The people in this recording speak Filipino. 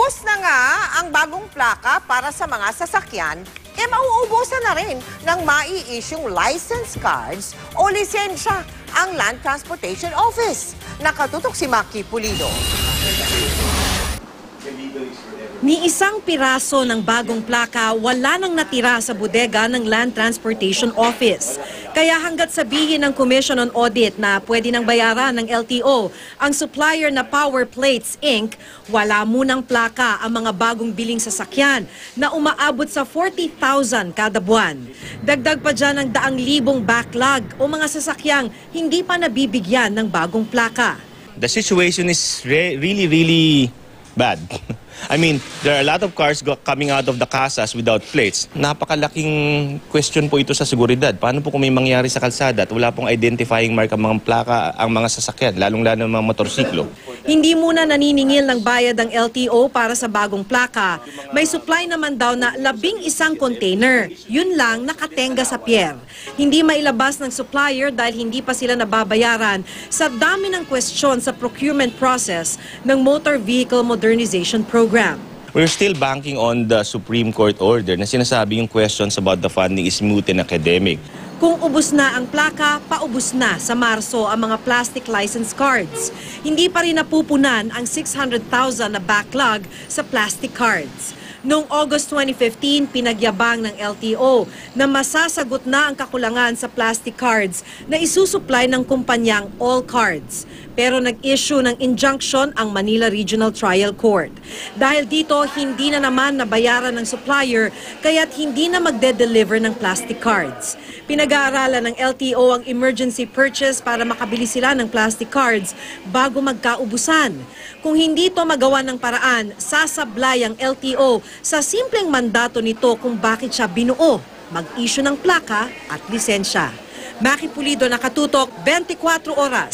Ubos na nga ang bagong plaka para sa mga sasakyan, mauubusan na rin ng mai-issuing license cards o lisensya ang Land Transportation Office. Nakatutok si Maki Pulido. Ni isang piraso ng bagong plaka wala nang natira sa bodega ng Land Transportation Office. Kaya hanggat sabihin ng Commission on Audit na pwede nang bayaran ng LTO ang supplier na Power Plates Inc., wala munang plaka ang mga bagong biling sasakyan na umaabot sa 40,000 kada buwan. Dagdag pa dyan ang 100,000 backlog o mga sasakyang hindi pa nabibigyan ng bagong plaka. The situation is really bad. I mean, there are a lot of cars coming out of the casas without plates. Napakalaking question po ito sa seguridad. Paano po kung may mangyari sa kalsada at wala pong identifying mark ang mga plaka, ang mga sasakyan, lalong-lalo ng mga motorsiklo? Hindi muna naniningil ng bayad ang LTO para sa bagong plaka. May supply naman daw na 11 container. Yun lang nakatenga sa pier. Hindi mailabas ng supplier dahil hindi pa sila nababayaran sa dami ng question sa procurement process ng Motor Vehicle Modernization Program. We're still banking on the Supreme Court order na sinasabi yung questions about the funding is moot and academic. Kung ubos na ang plaka, paubos na sa Marso ang mga plastic license cards. Hindi pa rin napupunan ang 600,000 na backlog sa plastic cards. Noong August 2015, pinagyabang ng LTO na masasagot na ang kakulangan sa plastic cards na isusupply ng kumpanyang All Cards. Pero nag-issue ng injunction ang Manila Regional Trial Court. Dahil dito, hindi na naman nabayaran ng supplier kaya't hindi na magde-deliver ng plastic cards. Pinag-aaralan ng LTO ang emergency purchase para makabili sila ng plastic cards bago magkaubusan. Kung hindi ito magawa ng paraan, sasablay ang LTO sa simpleng mandato nito kung bakit siya binuo, mag-issue ng plaka at lisensya. Maki Pulido, Nakatutok, 24 Oras.